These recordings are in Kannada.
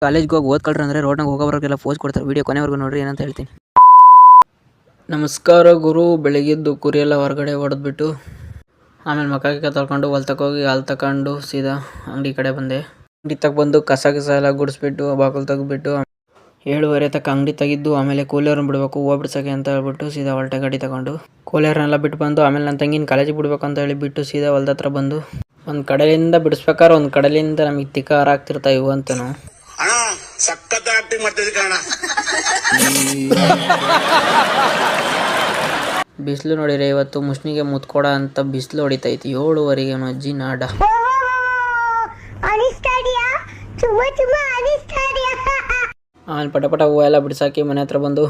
ಕಾಲೇಜ್ಗೆ ಹೋಗಿ ಓದ್ಕೊಳ್ರಿ ಅಂದರೆ ರೋಡ್ನಾಗ ಹೋಗೋವ್ರಿಗೆಲ್ಲ ಪೋಸ್ ಕೊಡ್ತಾರೆ. ವಿಡಿಯೋ ಕೊನೆವರೆಗೂ ನೋಡ್ರಿ ಏನಂತ ಹೇಳ್ತೀನಿ. ನಮಸ್ಕಾರ ಗುರು. ಬೆಳಗ್ಗೆದ್ದು ಕುರಿ ಎಲ್ಲ ಹೊರಗಡೆ ಹೊಡೆದ್ಬಿಟ್ಟು ಆಮೇಲೆ ಮಕ್ಕ ತೊಳ್ಕೊಂಡು ಹೊಲ್ತಕ್ಕೋಗಿ ಹಾಲು ತಗೊಂಡು ಸೀದಾ ಅಂಗಡಿ ಕಡೆ ಬಂದೆ. ಅಂಗಡಿ ಬಂದು ಕಸ ಎಲ್ಲ ಗುಡಿಸ್ಬಿಟ್ಟು ಬಾಕಲು ತೆಗೆದ್ಬಿಟ್ಟು 7:30 ತಕ್ಕ ಅಂಗಡಿ ತೆಗಿದ್ದು. ಆಮೇಲೆ ಕೂಲಿಯವ್ರನ್ನ ಬಿಡಬೇಕು ಹೋಗ್ಬಿಡ್ಸಕ್ಕೆ ಅಂತ ಹೇಳ್ಬಿಟ್ಟು ಸೀದಾ ಹೊಲ್ಟೆ ಗಾಡಿ ತಗೊಂಡು ಕೂಲಿಯವ್ರನ್ನೆಲ್ಲ ಬಿಟ್ಟು ಬಂದು ಆಮೇಲೆ ನನ್ನ ತಂಗಿನ ಕಾಲೇಜಿಗೆ ಬಿಡ್ಬೇಕು ಅಂತ ಹೇಳಿ ಬಿಟ್ಟು ಸೀದಾ ಹೊಲ್ದ ಹತ್ರ ಬಂದು ಒಂದು ಕಡೆಯಿಂದ ಬಿಡಿಸ್ಬೇಕಾದ್ರೆ ಒಂದು ಕಡೆಯಿಂದ ನಮಗೆ ತಿಕ್ಕ ಹಾರಾಗ್ತಿರ್ತಾವೆ ಇವು ಅಂತನು. ಬಿಸಿಲು ನೋಡಿರಿ ಇವತ್ತು ಮುಷ್ಣಿಗೆ ಮುತ್ಕೊಡ ಅಂತ ಬಿಸಿಲು ಹೊಡಿತೈತಿ. 7:15 ಅಜ್ಜಿ ನಾಡ. ಆಮೇಲೆ ಪಟ ಹೂವು ಎಲ್ಲ ಬಿಡಿಸಾಕಿ ಮನೆ ಹತ್ರ ಬಂದು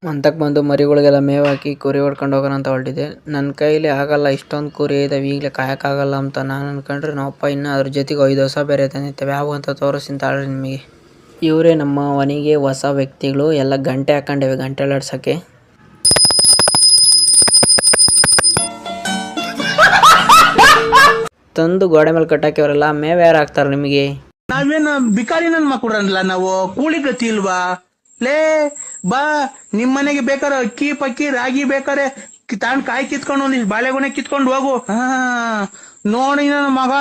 ಮಂತಕ್ಕೆ ಬಂದು ಮರಿಗಳಿಗೆಲ್ಲ ಮೇವು ಹಾಕಿ ಕುರಿ ಹೊಡ್ಕೊಂಡು ಹೋಗೋಣ ಅಂತ ಹೊರಟಿದ್ದೆ. ನನ್ನ ಕೈಲಿ ಆಗಲ್ಲ, ಇಷ್ಟೊಂದು ಕುರಿ ಇದಾವೆ ಈಗಲೇ ಕಾಯೋಕ್ಕಾಗಲ್ಲ ಅಂತ ನಾನು ಅನ್ಕೊಂಡ್ರೆ ನಮ್ಮಪ್ಪ ಇನ್ನೂ ಅದ್ರ ಜೊತೆಗೆ 5 ಹೊಸ ಬೇರೆ ತಂದಿರ್ತೇವೆ. ಯಾವ ಅಂತ ತೋರಿಸ್ತೀನಿ ತಾಳ್ರಿ ನಿಮಗೆ. ಇವರೇ ನಮ್ಮ ಮನೆಗೆ ಹೊಸ ವ್ಯಕ್ತಿಗಳು. ಎಲ್ಲ ಗಂಟೆ ಹಾಕೊಂಡಿವೆ, ಗಂಟೆ ಆಡ್ಸೋಕ್ಕೆ. ತಂದು ಗೋಡೆ ಮೇಲೆ ಕಟ್ಟಾಕಿವರಲ್ಲ, ಮೇವು ಯಾರು ಹಾಕ್ತಾರೆ ನಿಮಗೆ? ನಾವೇನು ಬಿಕಾರಿ ನನ್ನ ಮಕ್ಕಳಲ್ಲ, ನಾವು ಕೂಲಿ ಗತಿ ಇಲ್ವಾ? ಲೇ ಬಾ, ನಿಮ್ ಮನೆಗೆ ಬೇಕಾರೆ ಅಕ್ಕಿ ಪಕ್ಕಿ ರಾಗಿ ಬೇಕಾರೆ ತಾಂಡ್ ಕಾಯಿ ಕಿತ್ಕೊಂಡು ಒಂದಿಷ್ಟು ಬಾಳೆಗೊನೆ ಕಿತ್ಕೊಂಡು ಹೋಗು. ನೋಡಿ ನನ್ನ ಮಗ.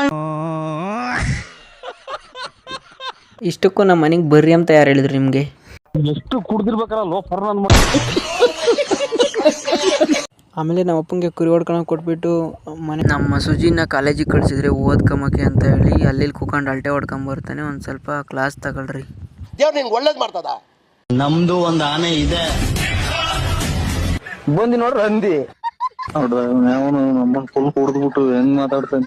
ಇಷ್ಟಕ್ಕೂ ನಮ್ಮ ಮನೆಗೆ ಬರ್ರಿ ಅಂತ ಯಾರು ಹೇಳಿದ್ರು ನಿಮ್ಗೆ? ಎಷ್ಟು ಕುಡ್ದಿರ್ಬೇಕಲ್ಲ ಲೋಫರ್ ನನ್ನ ಮಗ. ಆಮೇಲೆ ನಮ್ಮ ಅಪ್ಪಂಗೆ ಕುರಿ ಹೊಡ್ಕೊಂಡು ಕೊಟ್ಬಿಟ್ಟು ನಮ್ಮ ಸುಜಿನ ಕಾಲೇಜಿಗೆ ಕಳಿಸಿದ್ರೆ ಓದ್ಕೊಂಬಕ್ಕೆ ಅಂತ ಹೇಳಿ ಅಲ್ಲಿ ಕೂಕೊಂಡು ಅಲ್ಟೆ ಹೊಡ್ಕೊಂಬರ್ತಾನೆ. ಒಂದು ಸ್ವಲ್ಪ ಕ್ಲಾಸ್ ತಗೊಳ್ರಿ. ದೇವ್ರು ನಿನ್ಗೆ ಒಳ್ಳೇದು ಮಾಡ್ತದ. ನಮ್ದು ಒಂದು ಆನೆ ಇದೆ, ಬಂದಿ ನೋಡ್ರಿ ಹಂದಿ ನೋಡ್ರ ಅವನು ನಮ್ಮನ್ನ ಫುಲ್ ಕುಡ್ದ್ಬಿಟ್ಟು ಹೆಂಗ್ ಮಾತಾಡ್ತಾನೆ.